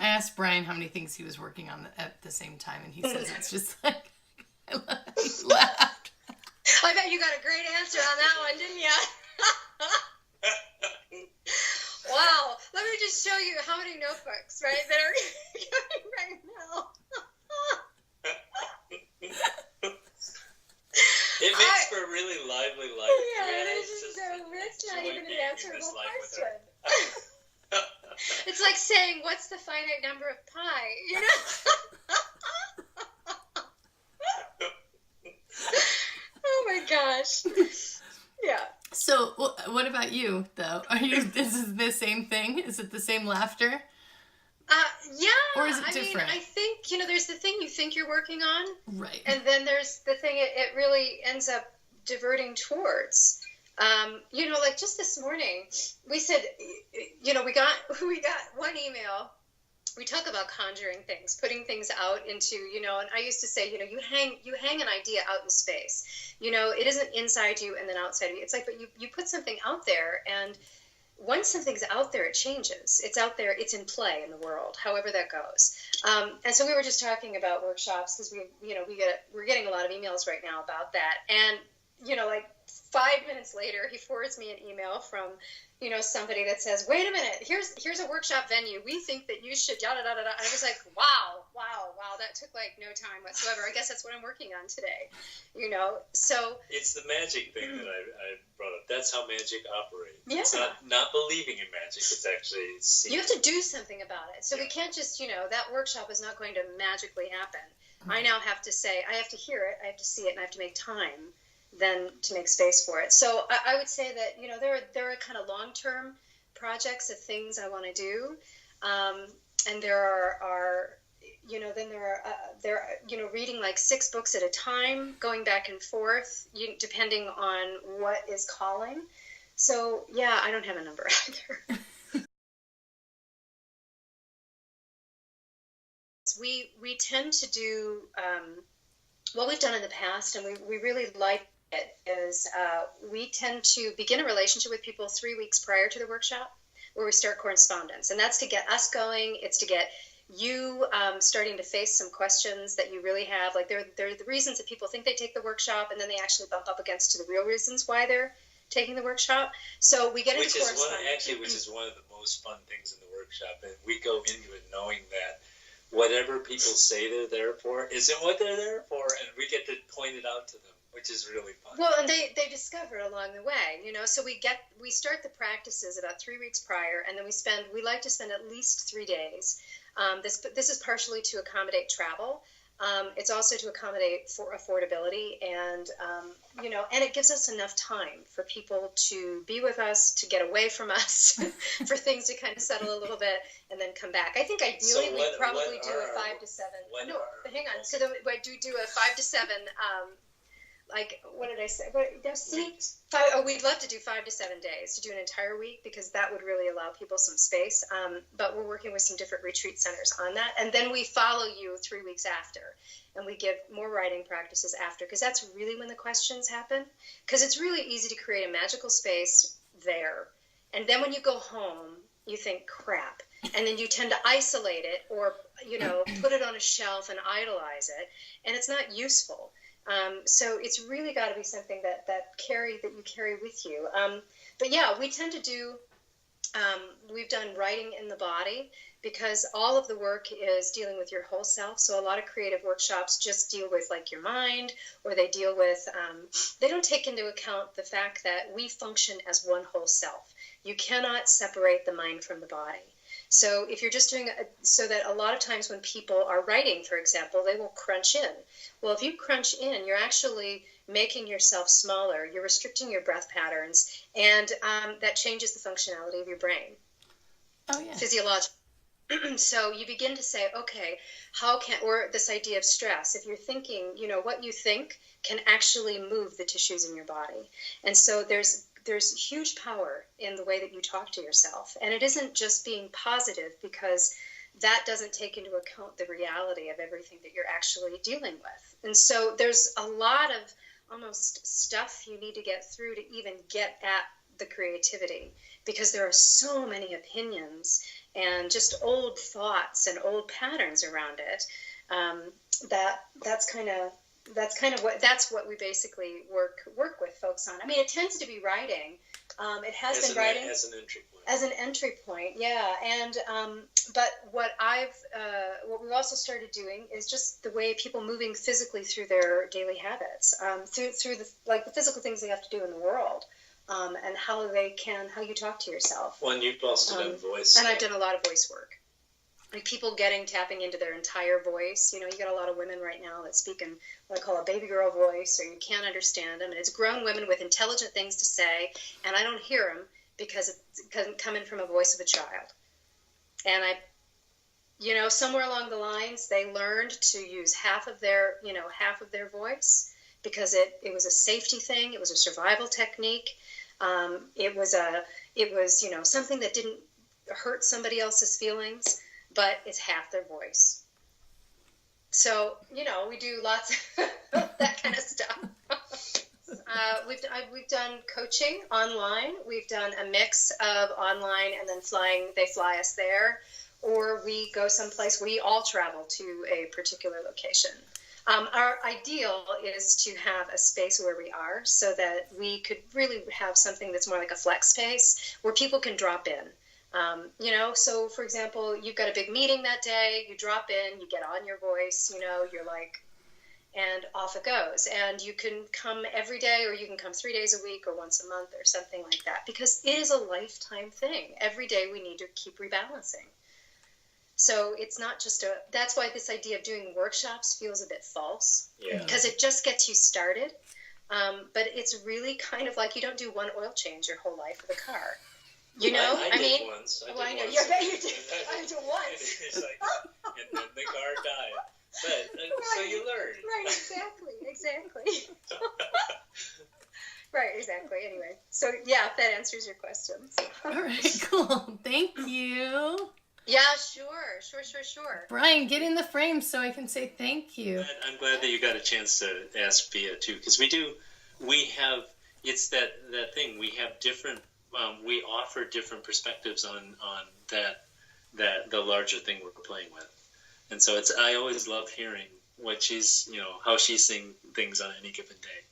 I asked Brian how many things he was working on at the same time, and he says it's just like, he laughed. I bet you got a great answer on that one, didn't you? Wow. Let me just show you how many notebooks, right, that are going right now. It makes for a really lively life. Yeah, it's not even an answerable question. It's like saying, what's the finite number of pi? You know? Oh my gosh. Yeah. So, what about you, though? Is it the same thing? Is it the same laughter? Yeah. Or is it different? I think, there's the thing you think you're working on. Right. And then there's the thing it really ends up diverting towards. Like just this morning, we said, we got one email. We talk about conjuring things, putting things out into, and I used to say, you hang an idea out in space. It isn't inside you and then outside you. It's like, but you put something out there, and once something's out there, it changes. It's out there. It's in play in the world, however that goes. And so we were just talking about workshops because we're getting a lot of emails right now about that. And, like 5 minutes later, he forwards me an email from, somebody that says, wait a minute, here's a workshop venue. We think that you should, da da da da da. And I was like, wow, that took like no time whatsoever. I guess that's what I'm working on today, so. It's the magic thing that I brought up. That's how magic operates. Yeah. It's not believing in magic. It's actually seeing. You have to do something about it. So we can't just, that workshop is not going to magically happen. I now have to say, I have to hear it, I have to see it, and I have to make time then to make space for it. So I would say that, there are kind of long-term projects of things I want to do. And there are reading like 6 books at a time, going back and forth, depending on what is calling. So, yeah, I don't have a number either. We tend to do what we've done in the past, and we really like it, is we tend to begin a relationship with people 3 weeks prior to the workshop, where we start correspondence. And that's to get us going. It's to get you starting to face some questions that you really have. Like, they're the reasons that people think they take the workshop, and then they actually bump up against to the real reasons why they're taking the workshop. So we get into correspondence. Which is one of the most fun things in the workshop. And we go into it knowing that whatever people say they're there for isn't what they're there for, and we get to point it out to them, which is really fun. Well, and they discover it along the way, So we start the practices about 3 weeks prior, and then we like to spend at least 3 days. This is partially to accommodate travel. It's also to accommodate for affordability, and and it gives us enough time for people to be with us, to get away from us, for things to kind of settle a little bit, and then come back. I think ideally we'd probably do a 5 to 7. No, hang on. So then we do a 5 to 7. Like, what did I say? We'd love to do 5 to 7 days, to do an entire week, because that would really allow people some space. But we're working with some different retreat centers on that. And then we follow you 3 weeks after, and we give more writing practices after, because that's really when the questions happen. Because it's really easy to create a magical space there. And then when you go home, you think, crap. And then you tend to isolate it, or, put it on a shelf and idolize it. And it's not useful. So it's really got to be something that you carry with you. But yeah, we tend to do, we've done writing in the body, because all of the work is dealing with your whole self. So a lot of creative workshops just deal with like your mind, or they deal with, they don't take into account the fact that we function as one whole self. You cannot separate the mind from the body. So if you're just doing so that a lot of times when people are writing, for example, they will crunch in. Well, if you crunch in, you're actually making yourself smaller. You're restricting your breath patterns, and that changes the functionality of your brain. Oh, yeah. Physiologically. So you begin to say, okay, or this idea of stress, if you're thinking, what you think can actually move the tissues in your body. And so there's huge power in the way that you talk to yourself. And it isn't just being positive, because that doesn't take into account the reality of everything that you're actually dealing with. And so there's a lot of almost stuff you need to get through to even get at the creativity, because there are so many opinions and just old thoughts and old patterns around it. That's what we basically work with folks on. I mean, it tends to be writing. It has been writing as an entry point. As an entry point, yeah. And but what we've also started doing is just the way people moving physically through their daily habits, through the physical things they have to do in the world, and how you talk to yourself. Well, and you've also done voice. And I've done a lot of voice work. Like people tapping into their entire voice. You know, you got a lot of women right now that speak in what I call a baby girl voice, or you can't understand them. And it's grown women with intelligent things to say, and I don't hear them because it's coming from a voice of a child. And somewhere along the lines, they learned to use half of their voice because it was a safety thing. It was a survival technique. It was something that didn't hurt somebody else's feelings, but it's half their voice. So, we do lots of that kind of stuff. We've done coaching online. We've done a mix of online and then they fly us there, or we go someplace. We all travel to a particular location. Our ideal is to have a space where we are so that we could really have something that's more like a flex space where people can drop in. So for example, you've got a big meeting that day, you drop in, you get on your voice, you're like, and off it goes. And you can come every day, or you can come 3 days a week or once a month or something like that, because it is a lifetime thing. Every day we need to keep rebalancing. So it's not just that's why this idea of doing workshops feels a bit false, because it just gets you started. But it's really kind of like you don't do one oil change your whole life with a car. I did once. I know. Yeah, you did. I did once. It's like, and then the car died. But right. So you learn. Right, exactly. Right, exactly. Anyway, so yeah, if that answers your questions. All right, cool. Thank you. Yeah, sure. Brian, get in the frame so I can say thank you. I'm glad that you got a chance to ask Pia too, because it's that thing. We have different. We offer different perspectives on that the larger thing we're playing with, and so I always love hearing what how she's seeing things on any given day.